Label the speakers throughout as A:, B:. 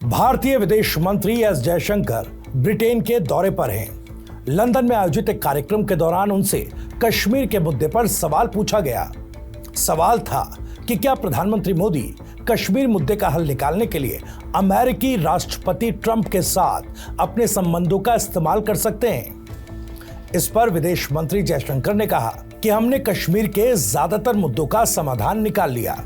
A: भारतीय विदेश मंत्री एस जयशंकर ब्रिटेन के दौरे पर हैं। लंदन में आयोजित एक कार्यक्रम के दौरान उनसे कश्मीर के मुद्दे पर सवाल पूछा गया। सवाल था कि क्या प्रधानमंत्री मोदी कश्मीर मुद्दे का हल निकालने के लिए अमेरिकी राष्ट्रपति ट्रंप के साथ अपने संबंधों का इस्तेमाल कर सकते हैं। इस पर विदेश मंत्री जयशंकर ने कहा कि हमने कश्मीर के ज्यादातर मुद्दों का समाधान निकाल लिया।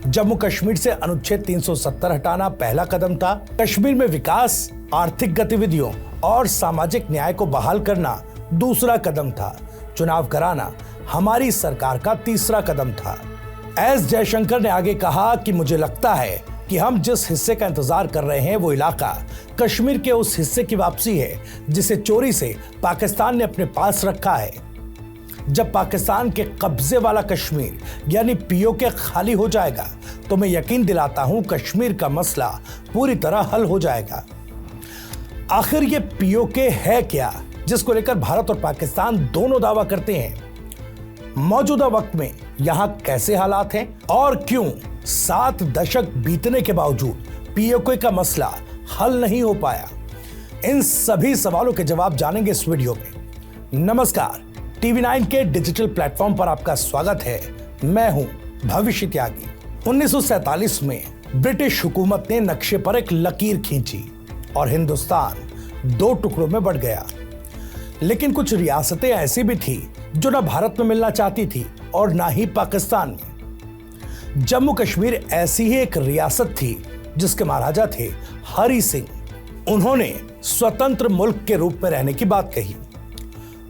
A: जम्मू कश्मीर से अनुच्छेद 370 हटाना पहला कदम था। कश्मीर में विकास, आर्थिक गतिविधियों और सामाजिक न्याय को बहाल करना दूसरा कदम था। चुनाव कराना हमारी सरकार का तीसरा कदम था। एस जयशंकर ने आगे कहा कि मुझे लगता है कि हम जिस हिस्से का इंतजार कर रहे हैं वो इलाका कश्मीर के उस हिस्से की वापसी है जिसे चोरी से पाकिस्तान ने अपने पास रखा है। जब पाकिस्तान के कब्जे वाला कश्मीर यानी पीओके खाली हो जाएगा तो मैं यकीन दिलाता हूं कश्मीर का मसला पूरी तरह हल हो जाएगा। आखिर ये पीओके है क्या, जिसको लेकर भारत और पाकिस्तान दोनों दावा करते हैं। मौजूदा वक्त में यहां कैसे हालात हैं और क्यों 7 दशक बीतने के बावजूद पीओके का मसला हल नहीं हो पाया, इन सभी सवालों के जवाब जानेंगे इस वीडियो में। नमस्कार, टीवी 9 के डिजिटल प्लेटफॉर्म पर आपका स्वागत है। मैं हूं भविष्य त्यागी। 1947 में ब्रिटिश हुकूमत ने नक्शे पर एक लकीर खींची और हिंदुस्तान 2 टुकड़ों में बंट गया। लेकिन कुछ रियासतें ऐसी भी थी जो न भारत में मिलना चाहती थी और ना ही पाकिस्तान में। जम्मू कश्मीर ऐसी ही एक रियासत थी जिसके महाराजा थे हरि सिंह। उन्होंने स्वतंत्र मुल्क के रूप में रहने की बात कही,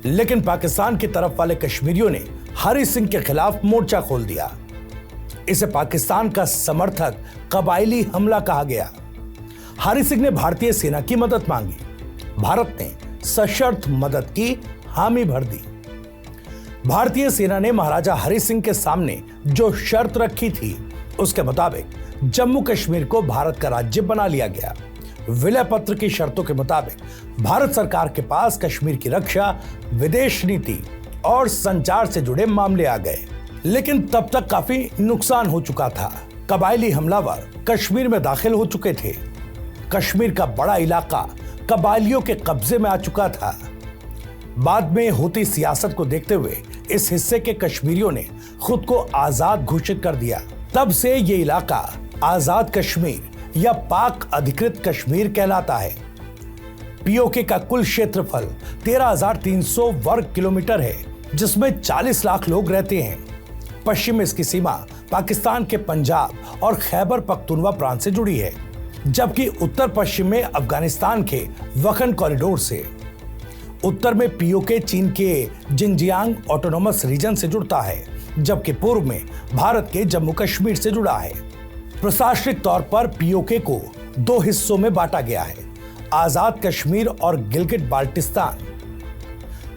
A: लेकिन पाकिस्तान की तरफ वाले कश्मीरियों ने हरि सिंह के खिलाफ मोर्चा खोल दिया। इसे पाकिस्तान का समर्थक कबायली हमला कहा गया। हरि सिंह ने भारतीय सेना की मदद मांगी। भारत ने सशर्त मदद की हामी भर दी। भारतीय सेना ने महाराजा हरि सिंह के सामने जो शर्त रखी थी उसके मुताबिक जम्मू कश्मीर को भारत का राज्य बना लिया गया। विलय पत्र की शर्तों के मुताबिक भारत सरकार के पास कश्मीर की रक्षा, विदेश नीति और संचार से जुड़े मामले आ गए। लेकिन तब तक काफी नुकसान हो चुका था। कबायली हमलावर कश्मीर में दाखिल हो चुके थे। कश्मीर का बड़ा इलाका कबायलियों के कब्जे में आ चुका था। बाद में होती सियासत को देखते हुए इस हिस्से के कश्मीरियों ने खुद को आजाद घोषित कर दिया। तब से ये इलाका आजाद कश्मीर या पाक अधिकृत कश्मीर कहलाता है। पीओके का कुल क्षेत्रफल 13,300 वर्ग किलोमीटर है, जिसमें 40 लाख लोग रहते हैं। पश्चिम में इसकी सीमा पाकिस्तान के पंजाब और खैबर पख्तूनवा प्रांत से जुड़ी है, जबकि उत्तर पश्चिम में अफगानिस्तान के वखन कॉरिडोर से। उत्तर में पीओके चीन के जिंजियांग ऑटोनोमस रीजन से जुड़ता है, जबकि पूर्व में भारत के जम्मू कश्मीर से जुड़ा है। प्रशासनिक तौर पर पीओके को 2 हिस्सों में बांटा गया है, आजाद कश्मीर और गिलगिट बाल्टिस्तान।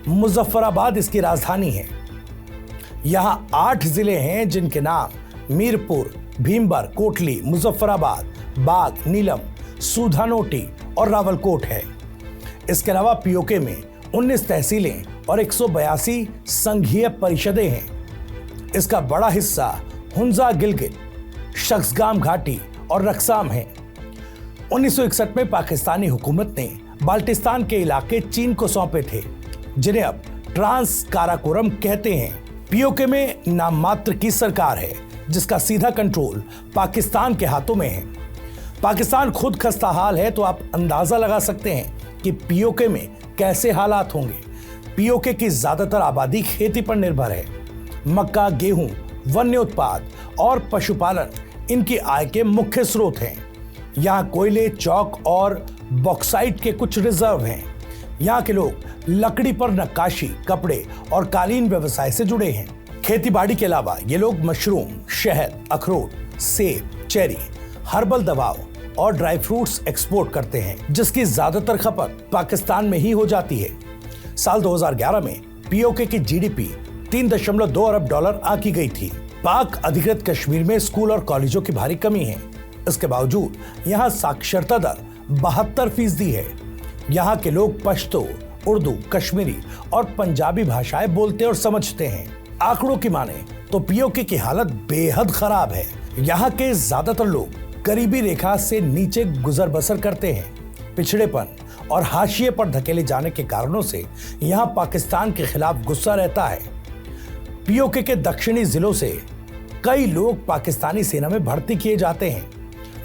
A: मुजफ्फराबाद इसकी राजधानी है। यहां 8 जिले हैं जिनके नाम मीरपुर, भीमबर, कोटली, मुजफ्फराबाद, बाग, नीलम, सुधानोटी और रावलकोट है। इसके अलावा पीओके में 19 तहसीलें और 182 संघीय परिषदें हैं। इसका बड़ा हिस्सा हुंजा, गिलगित, शख्सगाम घाटी और रक्साम है। 1961 में पाकिस्तानी हुकूमत ने बाल्टिस्तान के इलाके चीन को सौंपे थे, जिन्हें अब ट्रांस काराकोरम कहते हैं। पीओके में नाम मात्र की सरकार है, जिसका सीधा कंट्रोल पाकिस्तान के हाथों में है। पाकिस्तान खुद खस्ताहाल है, तो आप अंदाजा लगा सकते हैं कि पीओके में कैसे हालात होंगे। पीओके की ज्यादातर आबादी खेती पर निर्भर है। मक्का, गेहूं, वन्य उत्पाद और पशुपालन इनकी आय के मुख्य स्रोत हैं। यहाँ कोयले, चौक और बॉक्साइट के कुछ रिजर्व हैं। यहाँ के लोग लकड़ी पर नक्काशी, कपड़े और कालीन व्यवसाय से जुड़े हैं। खेतीबाड़ी के अलावा ये लोग मशरूम, शहद, अखरोट, सेब, चेरी, हर्बल दवाओं और ड्राई फ्रूट्स एक्सपोर्ट करते हैं, जिसकी ज्यादातर खपत पाकिस्तान में ही हो जाती है। साल 2011 में पीओके की जीडीपी 3.2 अरब डॉलर आंकी गई थी। पाक अधिकृत कश्मीर में स्कूल और कॉलेजों की भारी कमी है। इसके बावजूद यहाँ साक्षरता दर 72% है। यहाँ के लोग पश्तो, उर्दू, कश्मीरी और पंजाबी भाषाएं बोलते और समझते हैं। आंकड़ों की माने तो पीओके की हालत बेहद खराब है। यहाँ के ज्यादातर लोग गरीबी रेखा से नीचे गुजर बसर करते हैं। पिछड़ेपन और हाशिए पर धकेले जाने के कारणों से यहां पाकिस्तान के खिलाफ गुस्सा रहता है। पीओके के दक्षिणी जिलों से कई लोग पाकिस्तानी सेना में भर्ती किए जाते हैं।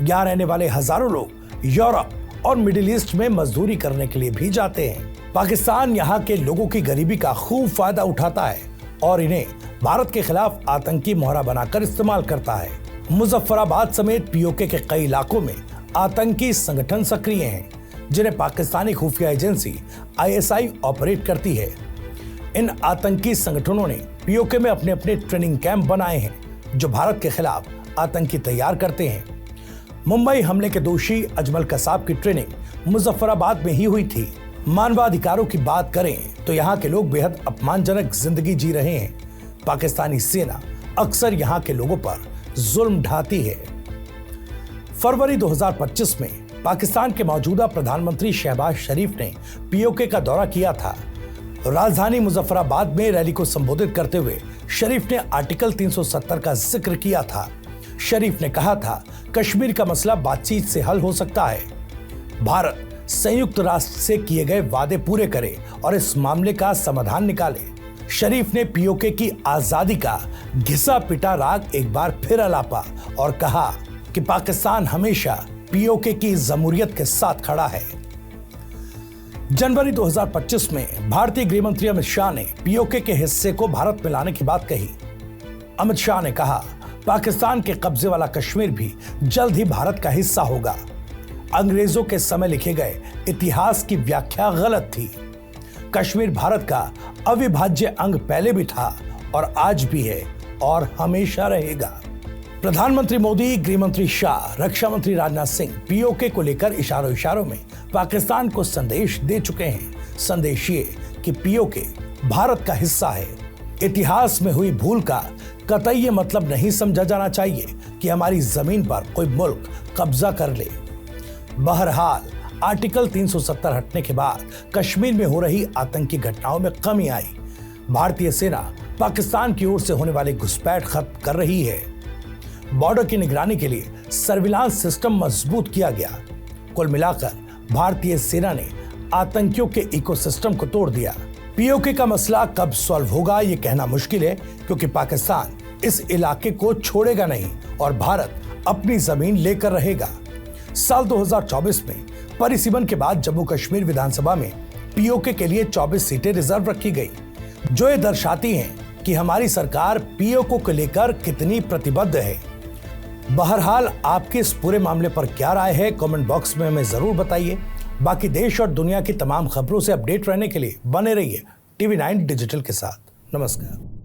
A: यहां रहने वाले हजारों लोग यूरोप और मिडिल ईस्ट में मजदूरी करने के लिए भी जाते हैं। पाकिस्तान यहां के लोगों की गरीबी का खूब फायदा उठाता है और इन्हें भारत के खिलाफ आतंकी मोहरा बनाकर इस्तेमाल करता है। मुजफ्फराबाद समेत पीओके के कई इलाकों में आतंकी संगठन सक्रिय हैं, जिन्हें पाकिस्तानी खुफिया एजेंसी आईएसआई ऑपरेट करती है। इन आतंकी संगठनों ने पीओके में अपने अपने ट्रेनिंग कैंप बनाए हैं, जो भारत के खिलाफ आतंकी तैयार करते हैं। मुंबई हमले के दोषी अजमल कसाब की ट्रेनिंग मुजफ्फराबाद में ही हुई थी। मानवाधिकारों की बात करें तो यहाँ के लोग बेहद अपमानजनक जिंदगी जी रहे हैं। पाकिस्तानी सेना अक्सर यहाँ के लोगों पर जुल्म ढाती है। फरवरी 2025 में पाकिस्तान के मौजूदा प्रधानमंत्री शहबाज शरीफ ने पीओके का दौरा किया था। राजधानी मुजफ्फराबाद में रैली को संबोधित करते हुए शरीफ ने आर्टिकल 370 का जिक्र किया था। शरीफ ने कहा था, कश्मीर का मसला बातचीत से हल हो सकता है। भारत संयुक्त राष्ट्र से किए गए वादे पूरे करे और इस मामले का समाधान निकाले। शरीफ ने पीओके की आजादी का घिसा पिटा राग एक बार फिर अलापा और कहा कि पाकिस्तान हमेशा पीओके की जमहूरियत के साथ खड़ा है। जनवरी 2025 में भारतीय गृह मंत्री अमित शाह ने पीओके के हिस्से को भारत में लाने की बात कही। अमित शाह ने कहा, पाकिस्तान के कब्जे वाला कश्मीर भी जल्द ही भारत का हिस्सा होगा। अंग्रेजों के समय लिखे गए इतिहास की व्याख्या गलत थी। कश्मीर भारत का अविभाज्य अंग पहले भी था और आज भी है और हमेशा रहेगा। प्रधानमंत्री मोदी, गृह मंत्री शाह, रक्षा मंत्री राजनाथ सिंह पीओके को लेकर इशारों इशारों में पाकिस्तान को संदेश दे चुके हैं। संदेश ये कि पीओके भारत का हिस्सा है। इतिहास में हुई भूल का कतई ये मतलब नहीं समझा जाना चाहिए कि हमारी जमीन पर कोई मुल्क कब्जा कर ले। बहरहाल आर्टिकल 370 हटने के बाद कश्मीर में हो रही आतंकी घटनाओं में कमी आई। भारतीय सेना पाकिस्तान की ओर से होने वाली घुसपैठ खत्म कर रही है। बॉर्डर की निगरानी के लिए सर्विलांस सिस्टम मजबूत किया गया। कुल मिलाकर भारतीय सेना ने आतंकियों के इकोसिस्टम को तोड़ दिया। पीओके का मसला कब सॉल्व होगा ये कहना मुश्किल है, क्योंकि पाकिस्तान इस इलाके को छोड़ेगा नहीं और भारत अपनी जमीन लेकर रहेगा। साल 2024 में परिसीमन के बाद जम्मू कश्मीर विधानसभा में पीओके के लिए 24 सीटें रिजर्व रखी गई, जो ये दर्शाती हैं कि हमारी सरकार पीओके को लेकर कितनी प्रतिबद्ध है। बहरहाल आपके इस पूरे मामले पर क्या राय है, कमेंट बॉक्स में हमें जरूर बताइए। बाकी देश और दुनिया की तमाम खबरों से अपडेट रहने के लिए बने रहिए TV9 डिजिटल के साथ। नमस्कार।